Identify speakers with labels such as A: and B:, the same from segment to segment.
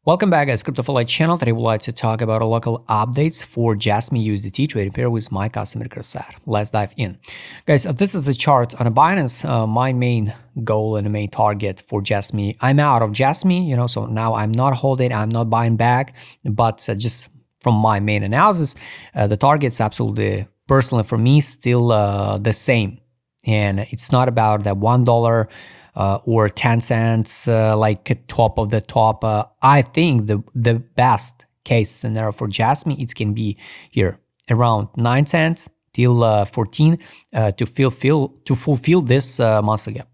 A: Welcome back, guys. CryptoFolite channel. Today we'd like to talk about local updates for Jasmy USDT trading pair with my customer Krasad. Let's dive in. Guys, this is the chart on a Binance. My main goal and the main target for Jasmy. I'm out of Jasmy, so now I'm not holding, I'm not buying back, but just from my main analysis, the target's absolutely, personally for me, still the same. And it's not about that $1 or 10 cents, like top of the top. I think the best case scenario for Jasmy, it can be here around 9 cents till 14 to fulfill this monthly gap.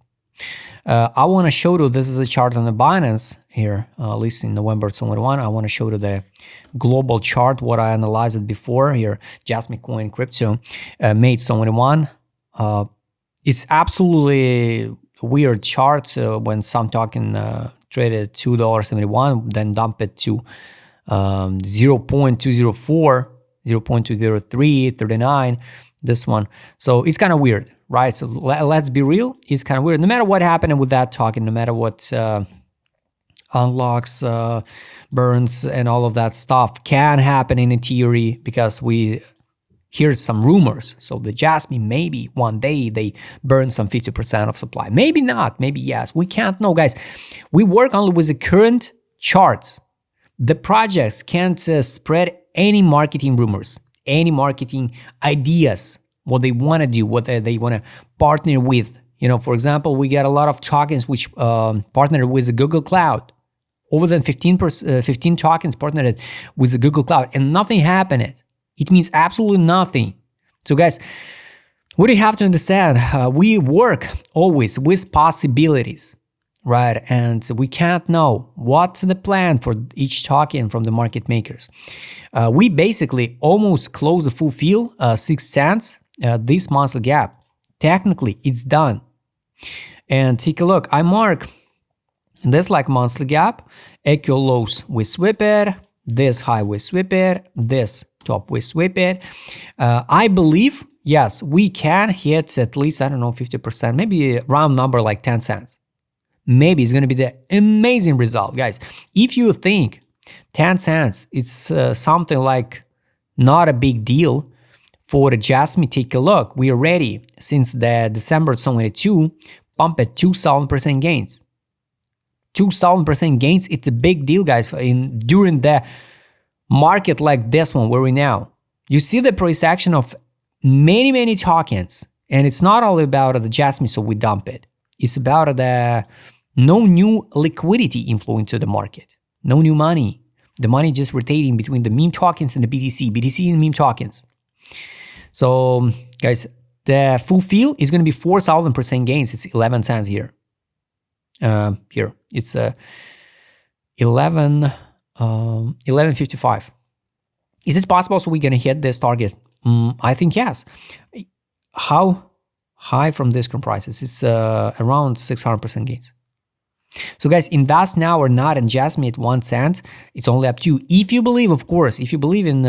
A: I want to show you, this is a chart on the Binance here, at least in November 21. I want to show you the global chart, what I analyzed it before here, Jasmy Coin Crypto, May 21. It's absolutely weird chart when some token traded $2.71, then dump it to 0.204, 0.203, 39, this one. So it's kind of weird, right? So let's be real, it's kind of weird. No matter what happened with that token, no matter what unlocks, burns, and all of that stuff can happen in theory, because we here's some rumors. So the Jasmy, maybe one day they burn some 50% of supply. Maybe not, maybe yes. We can't know, guys. We work only with the current charts. The projects can't spread any marketing rumors, any marketing ideas, what they want to do, what they want to partner with. For example, we get a lot of tokens which partner with the Google Cloud. Over than 15 tokens partnered with the Google Cloud, and nothing happened. It means absolutely nothing. So guys, what do you have to understand? We work always with possibilities, right? And we can't know what's the plan for each token from the market makers. We basically almost close the fulfill 6 cents, this monthly gap. Technically, it's done. And take a look. I mark this like monthly gap, equal lows we sweep it, this high we sweep it, this top we sweep it. I believe, yes, we can hit at least, 50%, maybe a round number like 10 cents. Maybe it's going to be the amazing result, guys. If you think 10 cents, it's something like not a big deal for the Jasmy, take a look. We are ready since the December 2022, pump at 2,000% gains. 2,000% gains, it's a big deal, guys, during the market like this one where we now. You see the price action of many tokens, and it's not all about the Jasmy, so we dump it. It's about the no new liquidity inflow into the market, no new money. The money just rotating between the meme tokens and the BTC and meme tokens. So guys, the fulfill is going to be 4,000% gains. It's 11 cents here. Here it's 11.55. Is it possible so we're gonna hit this target? I think yes. How high from this current prices? It's around 600% gains. So guys, invest now or not in Jasmy at 1 cent. It's only up to you. If you believe, of course, if you believe in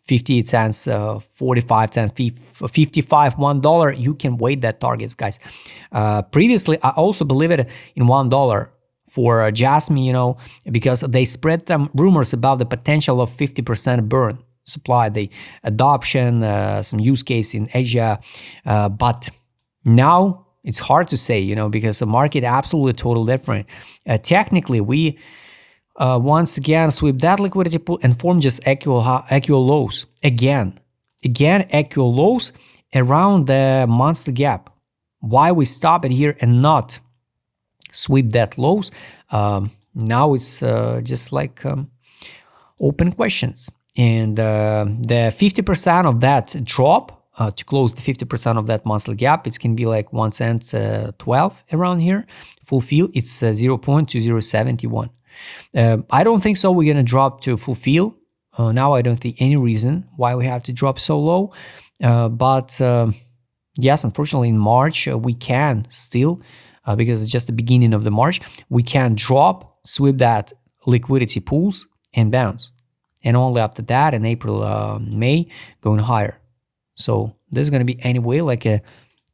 A: 58 cents, 45 cents, 55, $1, you can wait that targets, guys. Previously, I also believe it in $1 for Jasmy, because they spread some rumors about the potential of 50% burn supply, the adoption, some use case in Asia. But now it's hard to say, because the market absolutely totally different. Technically, we once again sweep that liquidity pool and form just equal lows. Again, equal lows around the monthly gap. Why we stop it here and not sweep that lows? Now it's just like open questions. And the 50% of that drop, to close the 50% of that monthly gap, it can be like 1 cent 12 around here. Fulfill, it's 0.2071. I don't think so we're gonna drop to fulfill. Now I don't see any reason why we have to drop so low. But yes, unfortunately in March we can still, because it's just the beginning of the March, we can drop, sweep that liquidity pools and bounce. And only after that in April, May, going higher. So this is going to be anyway like a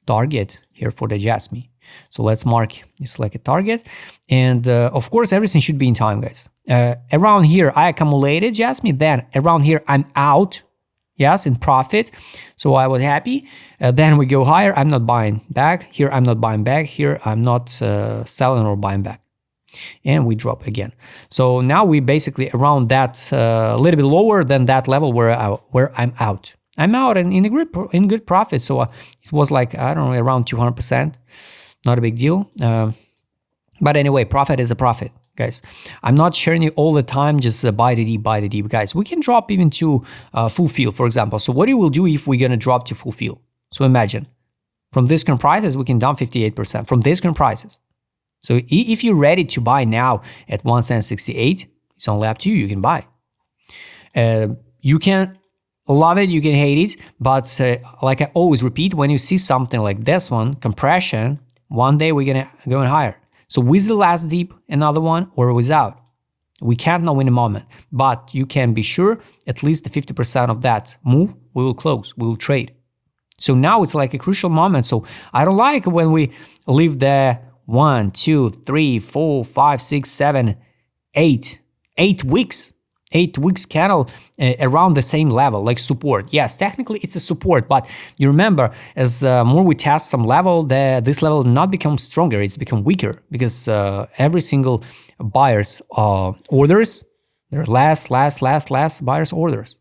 A: target here for the Jasmy. So let's mark it's like a target. And of course, everything should be in time, guys. Around here, I accumulated, Jasmy. Then around here, I'm out. Yes, in profit. So I was happy. Then we go higher. I'm not buying back. Here, I'm not buying back. Here, I'm not selling or buying back. And we drop again. So now we basically around that a little bit lower than that level where I'm out. I'm out and in good profit. So it was like, I don't know, around 200%. Not a big deal. But anyway, profit is a profit, guys. I'm not sharing you all the time, just buy the deep, guys. We can drop even to full fill, for example. So what it will do if we're going to drop to full fill? So imagine, from this current prices, we can down 58% from this current prices. So if you're ready to buy now at 1 cent 68, it's only up to you. You can buy. You can love it, you can hate it, but like I always repeat, when you see something like this one, compression, one day we're gonna go higher. So with the last dip, another one, or without. We can't know in a moment, but you can be sure at least the 50% of that move, we will close, we will trade. So now it's like a crucial moment. So I don't like when we leave the 1, 2, 3, 4, 5, 6, 7, 8 weeks. 8 weeks candle around the same level, like support. Yes, technically it's a support, but you remember, as more we test some level, this level not become stronger, it's become weaker, because every single buyer's orders, there are less buyer's orders,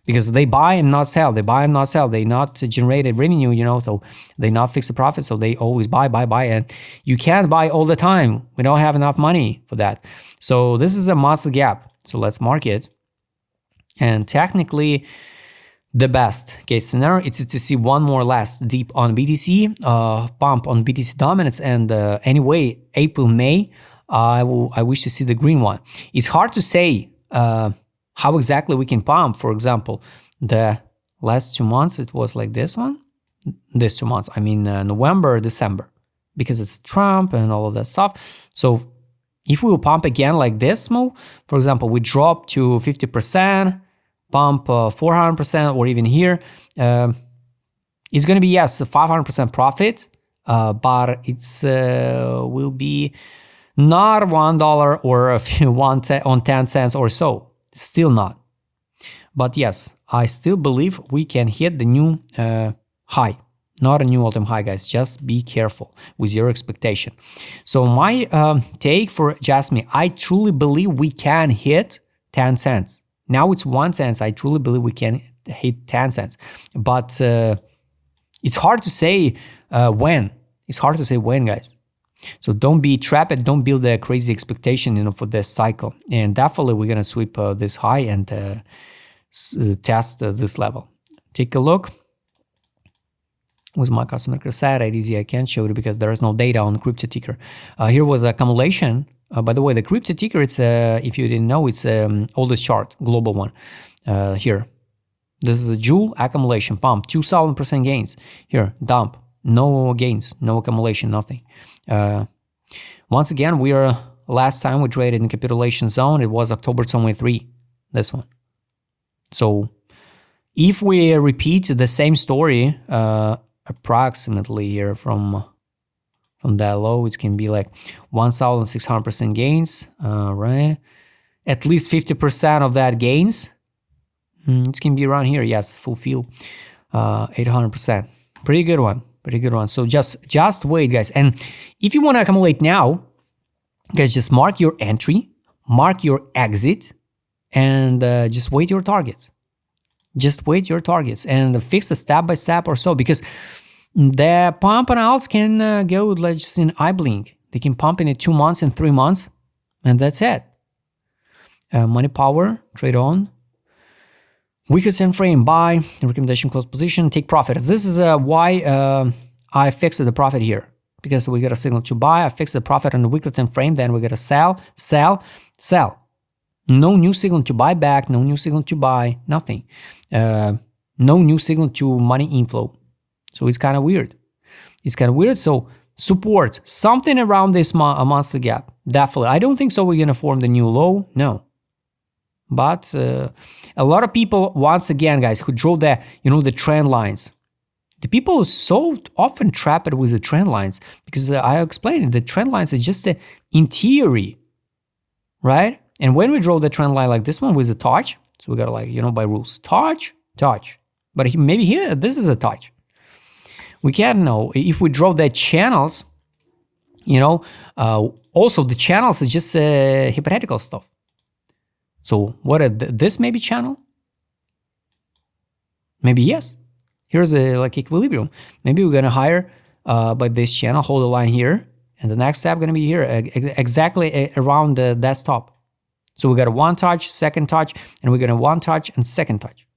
A: because they buy and not sell, they not generate revenue, you know, so they not fix the profit, so they always buy, and you can't buy all the time. We don't have enough money for that. So this is a monthly gap. So let's mark it. And technically, the best case scenario is to see one more last dip on BTC, pump on BTC dominance, and anyway, April, May, I wish to see the green one. It's hard to say how exactly we can pump. For example, the last 2 months, it was like this one. These 2 months, I mean November, December, because it's Trump and all of that stuff. So if we will pump again like this move, for example, we drop to 50%, pump 400%, or even here, it's going to be, yes, 500% profit, but it's will be not $1 or on 10 cents or so. Still not. But yes, I still believe we can hit the new high. Not a new all-time high, guys. Just be careful with your expectation. So my take for Jasmy, I truly believe we can hit 10 cents. Now it's 1 cent. I truly believe we can hit 10 cents. But it's hard to say when. It's hard to say when, guys. So don't be trapped. Don't build a crazy expectation, you know, for this cycle. And definitely we're gonna sweep this high and test this level. Take a look. With my customer side, easy I can't show it because there is no data on crypto ticker. Here was accumulation. By the way, the crypto ticker, it's if you didn't know, it's oldest chart, global one. Here, this is a Joule accumulation pump, 2,000% gains. Here, dump, no gains, no accumulation, nothing. Once again, we are last time we traded in capitulation zone. It was October 23. This one. So if we repeat the same story. Approximately here from that low, it can be like 1,600% gains, right? At least 50% of that gains. It can be around here, yes, full fill, 800%. Pretty good one, pretty good one. So just wait, guys. And if you want to accumulate now, guys, just mark your entry, mark your exit, and just wait your targets. Just wait your targets and fix a step by step or so, because the pump and outs can go like just in eye blink. They can pump in 2 months and 3 months, and that's it. Money power, trade on. Weekly time frame, buy, recommendation close position, take profit. This is why I fixed the profit here, because we got a signal to buy. I fixed the profit on the weekly time frame. Then we got to sell, sell, sell. No new signal to buy back, no new signal to buy, nothing. No new signal to money inflow. So it's kind of weird. It's kind of weird. So support, something around this monthly gap. Definitely. I don't think so we're going to form the new low. No. But a lot of people, once again, guys, who draw the, the trend lines. The people are so often trapped with the trend lines, because I explained it, the trend lines are just in theory, right? And when we draw the trend line like this one with a touch, so we got to like, by rules, touch, touch. But maybe here, this is a touch. We can't know. If we draw the channels, also the channels is just hypothetical stuff. So what this maybe channel? Maybe yes. Here's a like equilibrium. Maybe we're gonna hire by this channel, hold the line here, and the next step gonna be here, exactly around the desktop. So we got a one touch, second touch, and we're gonna one touch and second touch.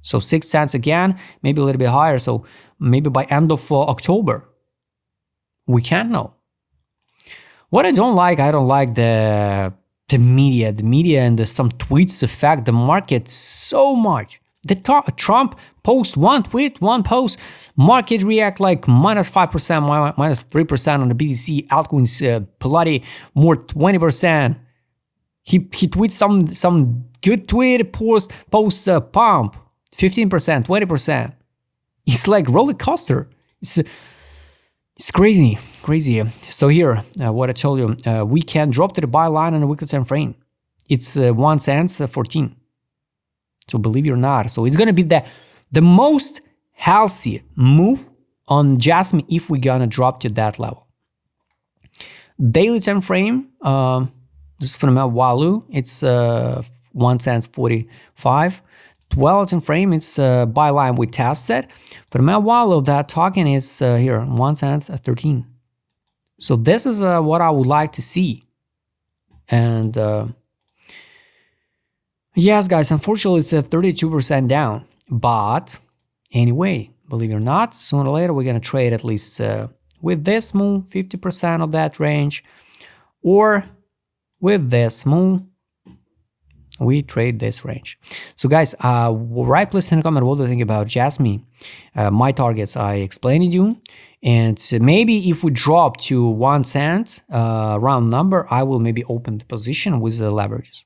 A: So 6 cents again, maybe a little bit higher. So maybe by end of October, we can't know. What I don't like the media and some tweets affect the market so much. Trump posts one tweet, one post, market react like minus 5%, minus 3% on the BTC, altcoins, Pilati, more 20%. He tweets some good tweet, posts pump 15%, 20%. It's like roller coaster. It's crazy. So here, what I told you, we can drop to the buy line on a weekly time frame. It's 1 cent 14. So believe it or not, so it's gonna be the most healthy move on Jasmy if we're gonna drop to that level. Daily time frame, this is fundamental value. It's 1 cent 45. 12 time frame, it's buy line with task set. Fundamental value of that token is here 1 cent 13. So this is what I would like to see. And yes, guys, unfortunately, it's 32% down. But anyway, believe it or not, sooner or later, we're going to trade at least with this move, 50% of that range. Or with this move, we trade this range. So guys, write please in a comment what do you think about Jasmy. My targets I explained to you. And maybe if we drop to 1 cent round number, I will maybe open the position with the leverages.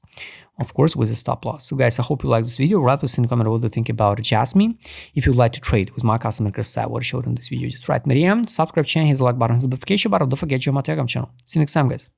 A: Of course, with a stop loss. So guys, I hope you like this video. Write please in a comment what do you think about Jasmy. If you'd like to trade with my custom set, what I showed in this video, just write me DM, subscribe channel, hit the like button, hit the notification button. Don't forget to join my Telegram channel. See you next time, guys.